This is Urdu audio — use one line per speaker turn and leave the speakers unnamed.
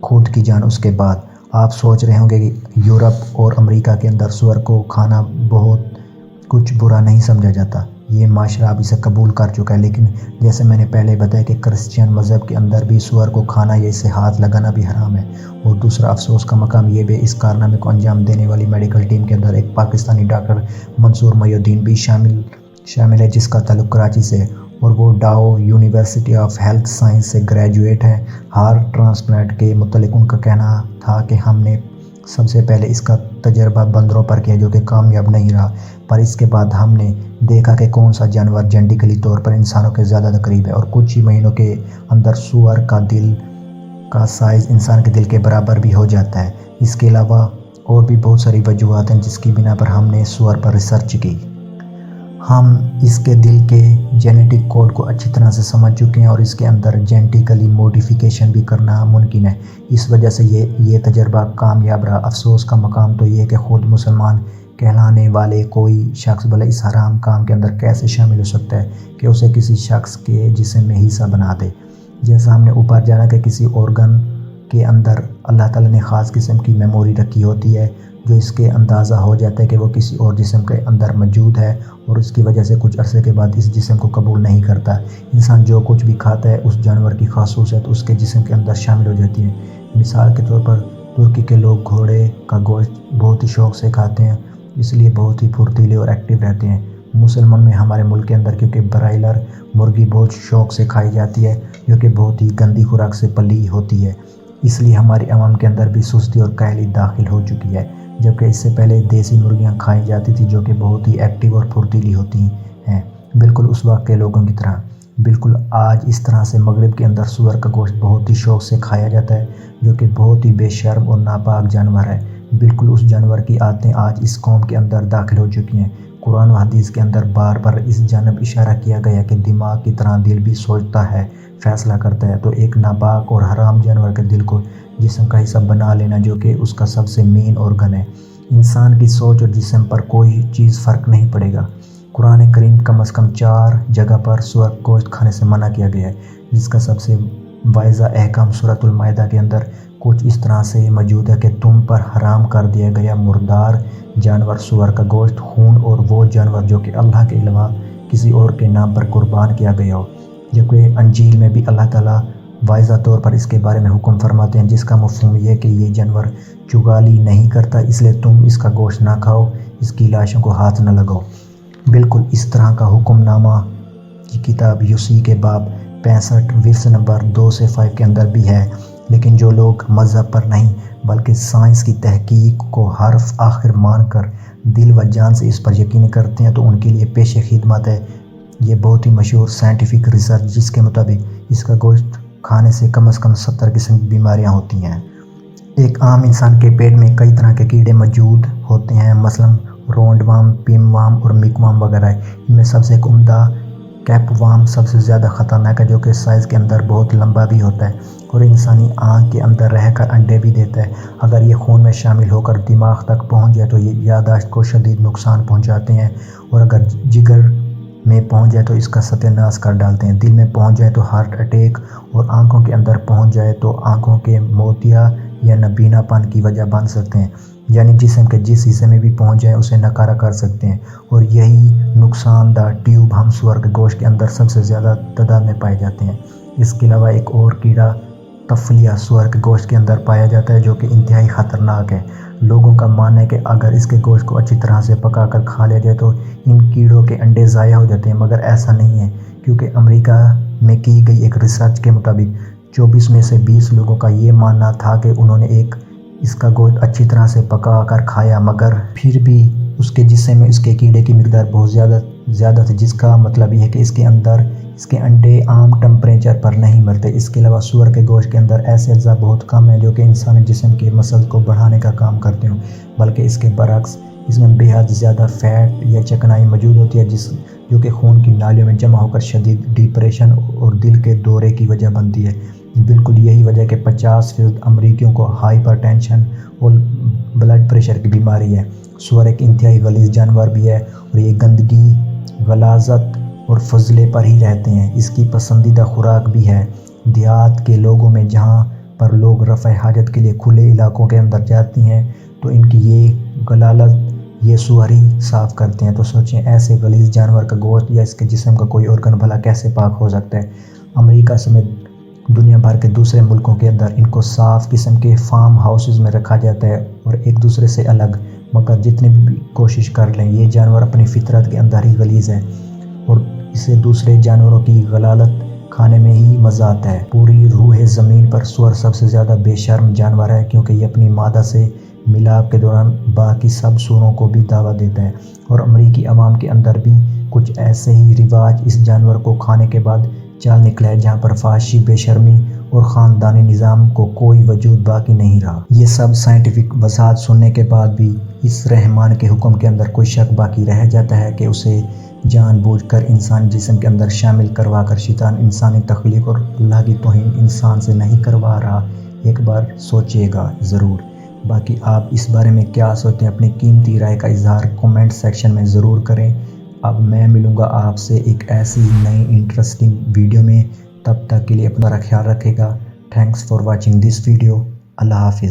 خود کی جان اس کے بعد۔ آپ سوچ رہے ہوں گے کہ یورپ اور امریکہ کے اندر سور کو کھانا بہت کچھ برا نہیں سمجھا جاتا، یہ معاشرہ اب اسے قبول کر چکا ہے، لیکن جیسے میں نے پہلے بتایا کہ کرسچین مذہب کے اندر بھی سور کو کھانا یا اسے ہاتھ لگانا بھی حرام ہے۔ اور دوسرا افسوس کا مقام یہ بھی اس کارنامے کو انجام دینے والی میڈیکل ٹیم کے اندر ایک پاکستانی ڈاکٹر منصور محی الدین بھی شامل ہے، جس کا تعلق کراچی سے ہے، اور وہ ڈاؤ یونیورسٹی آف ہیلتھ سائنس سے گریجویٹ ہیں۔ ہارٹ ٹرانسپلانٹ کے متعلق ان کا کہنا تھا کہ ہم نے سب سے پہلے اس کا تجربہ بندروں پر کیا جو کہ کامیاب نہیں رہا، پر اس کے بعد ہم نے دیکھا کہ کون سا جانور جینیٹیکلی طور پر انسانوں کے زیادہ قریب ہے، اور کچھ ہی مہینوں کے اندر سور کا دل کا سائز انسان کے دل کے برابر بھی ہو جاتا ہے۔ اس کے علاوہ اور بھی بہت ساری وجوہات ہیں جس کی بنا پر ہم نے سور پر ریسرچ کی۔ ہم اس کے دل کے جینیٹک کوڈ کو اچھی طرح سے سمجھ چکے ہیں اور اس کے اندر جینیٹیکلی موڈیفیکیشن بھی کرنا ممکن ہے، اس وجہ سے یہ تجربہ کامیاب رہا۔ افسوس کا مقام تو یہ کہ خود مسلمان کہلانے والے کوئی شخص بھلے اس حرام کام کے اندر کیسے شامل ہو سکتا ہے کہ اسے کسی شخص کے جسم میں حصہ بنا دے۔ جیسا ہم نے اوپر جانا کہ کسی آرگن کے اندر اللہ تعالیٰ نے خاص قسم کی میموری رکھی ہوتی ہے جو اس کے اندازہ ہو جاتا ہے کہ وہ کسی اور جسم کے اندر موجود ہے، اور اس کی وجہ سے کچھ عرصے کے بعد اس جسم کو قبول نہیں کرتا۔ انسان جو کچھ بھی کھاتا ہے اس جانور کی خاصیت اس کے جسم کے اندر شامل ہو جاتی ہے۔ مثال کے طور پر ترکی کے لوگ گھوڑے کا گوشت بہت ہی شوق سے کھاتے ہیں، اس لیے بہت ہی پھرتیلے اور ایکٹیو رہتے ہیں۔ مسلمان میں ہمارے ملک کے اندر کیونکہ برائلر مرغی بہت شوق سے کھائی جاتی ہے جو کہ بہت ہی گندی خوراک سے پلی ہوتی ہے، اس لیے ہماری عوام کے اندر بھی سستی اور کاہلی داخل ہو چکی ہے، جبکہ اس سے پہلے دیسی مرغیاں کھائی جاتی تھی جو کہ بہت ہی ایکٹیو اور پھرتیلی ہوتی ہیں، بالکل اس وقت کے لوگوں کی طرح۔ بالکل آج اس طرح سے مغرب کے اندر سور کا گوشت بہت ہی شوق سے کھایا جاتا ہے جو کہ بہت ہی بے شرم اور ناپاک جانور ہے۔ بالکل اس جانور کی عادتیں آج اس قوم کے اندر داخل ہو چکی ہیں۔ قرآن و حدیث کے اندر بار بار اس جانب اشارہ کیا گیا کہ دماغ کی طرح دل بھی سوچتا ہے، فیصلہ کرتا ہے، تو ایک ناپاک اور حرام جانور کے دل کو جسم کا حصہ بنا لینا جو کہ اس کا سب سے مین آرگن ہے۔ انسان کی سوچ اور جسم پر کوئی چیز فرق نہیں پڑے گا۔ قرآن کریم کم از کم 4 جگہ پر سور گوشت کھانے سے منع کیا گیا ہے، جس کا سب سے واضح احکام سورۃ المائدہ کے اندر کچھ اس طرح سے موجود ہے کہ تم پر حرام کر دیا گیا مردار جانور سور کا گوشت، خون اور وہ جانور جو کہ اللہ کے علاوہ کسی اور کے نام پر قربان کیا گیا ہو، جبکہ انجیل میں بھی اللہ تعالیٰ واضح طور پر اس کے بارے میں حکم فرماتے ہیں، جس کا مفہوم یہ کہ یہ جانور چغالی نہیں کرتا، اس لیے تم اس کا گوشت نہ کھاؤ، اس کی لاشوں کو ہاتھ نہ لگاؤ۔ بالکل اس طرح کا حکم نامہ کی کتاب یوسی کے باب 65 ورس نمبر 2 سے 5 کے اندر بھی ہے، لیکن جو لوگ مذہب پر نہیں بلکہ سائنس کی تحقیق کو حرف آخر مان کر دل و جان سے اس پر یقین کرتے ہیں تو ان کے لیے پیش خدمت ہے یہ بہت ہی مشہور سائنٹیفک ریسرچ، جس کے مطابق اس کا گوشت کھانے سے کم از کم 70 قسم کی بیماریاں ہوتی ہیں۔ ایک عام انسان کے پیٹ میں کئی طرح کے کیڑے موجود ہوتے ہیں، مثلاً رونڈ وام، پیم وام اور مک وام وغیرہ۔ ان میں سب سے ایک عمدہ کیپ وام سب سے زیادہ خطرناک ہے جو کہ سائز کے اندر بہت لمبا بھی ہوتا ہے اور انسانی آنکھ کے اندر رہ کر انڈے بھی دیتا ہے۔ اگر یہ خون میں شامل ہو کر دماغ تک پہنچ جائے تو یہ یادداشت کو شدید نقصان پہنچاتے ہیں، اور اگر جگر میں پہنچ جائے تو اس کا ستیہ ناش کر ڈالتے ہیں۔ دل میں پہنچ جائے تو ہارٹ اٹیک، اور آنکھوں کے اندر پہنچ جائے تو آنکھوں کے موتیا یا نابینا پن کی وجہ بن سکتے ہیں، یعنی جسم کے جس حصے میں بھی پہنچ جائے اسے ناکارہ کر سکتے ہیں، اور یہی نقصان دہ ٹیوب ہم سور کے گوشت کے اندر سب سے زیادہ تعداد میں پائے جاتے ہیں۔ اس کے علاوہ ایک اور کیڑا تفلیہ سور کے گوشت کے اندر پایا جاتا ہے جو کہ انتہائی خطرناک ہے۔ لوگوں کا ماننا ہے کہ اگر اس کے گوشت کو اچھی طرح سے پکا کر کھا لیا جائے تو ان کیڑوں کے انڈے ضائع ہو جاتے ہیں، مگر ایسا نہیں ہے، کیونکہ امریکہ میں کی گئی ایک ریسرچ کے مطابق 24 میں سے 20 لوگوں کا یہ ماننا تھا کہ انہوں نے اس کا گوشت اچھی طرح سے پکا کر کھایا، مگر پھر بھی اس کے جسم میں اس کے کیڑے کی مقدار بہت زیادہ تھی، جس کا مطلب یہ ہے کہ اس کے انڈے عام ٹمپریچر پر نہیں مرتے۔ اس کے علاوہ سور کے گوشت کے اندر ایسے اجزاء بہت کم ہیں جو کہ انسانی جسم کے مسل کو بڑھانے کا کام کرتے ہوں، بلکہ اس کے برعکس اس میں بے حد زیادہ فیٹ یا چکنائی موجود ہوتی ہے جو کہ خون کی نالیوں میں جمع ہو کر شدید ڈپریشن اور دل کے دورے کی وجہ بنتی ہے۔ بالکل یہی وجہ کہ 50% امریکیوں کو ہائپر ٹینشن اور بلڈ پریشر کی بیماری ہے۔ سور ایک انتہائی غلیظ جانور بھی ہے اور یہ گندگی، غلاظت اور فضلے پر ہی رہتے ہیں۔ اس کی پسندیدہ خوراک بھی ہے۔ دیہات کے لوگوں میں جہاں پر لوگ رفع حاجت کے لیے کھلے علاقوں کے اندر جاتی ہیں تو ان کی یہ غلالت یہ سواری صاف کرتے ہیں۔ تو سوچیں ایسے غلیظ جانور کا گوشت یا اس کے جسم کا کوئی ارگن بھلا کیسے پاک ہو سکتا ہے۔ امریکہ سمیت دنیا بھر کے دوسرے ملکوں کے اندر ان کو صاف قسم کے فارم ہاؤسز میں رکھا جاتا ہے اور ایک دوسرے سے الگ، مگر جتنی بھی کوشش کر لیں یہ جانور اپنی فطرت کے اندر ہی غلیظ ہے اور اسے دوسرے جانوروں کی غلالت کھانے میں ہی مزہ آتا ہے۔ پوری روح زمین پر سور سب سے زیادہ بے شرم جانور ہے کیونکہ یہ اپنی مادہ سے ملاپ کے دوران باقی سب سوروں کو بھی دعوت دیتا ہے، اور امریکی عوام کے اندر بھی کچھ ایسے ہی رواج اس جانور کو کھانے کے بعد چال نکلا ہے جہاں پر فحاشی، بے شرمی اور خاندانی نظام کو کوئی وجود باقی نہیں رہا۔ یہ سب سائنٹیفک وضاحت سننے کے بعد بھی اس رحمان کے حکم کے اندر کوئی شک باقی رہ جاتا ہے کہ اسے جان بوجھ کر انسانی جسم کے اندر شامل کروا کر شیطان انسانی تخلیق اور اللہ کی توہین انسان سے نہیں کروا رہا۔ ایک بار سوچئے گا ضرور۔ باقی آپ اس بارے میں کیا سوچتے ہیں؟ اپنی قیمتی رائے کا اظہار کومنٹ سیکشن میں ضرور کریں۔ اب میں ملوں گا آپ سے ایک ایسی ہی نئی انٹرسٹنگ ویڈیو میں، تب تک کے لیے اپنا خیال رکھے گا۔ Thanks for watching this video. اللہ حافظ۔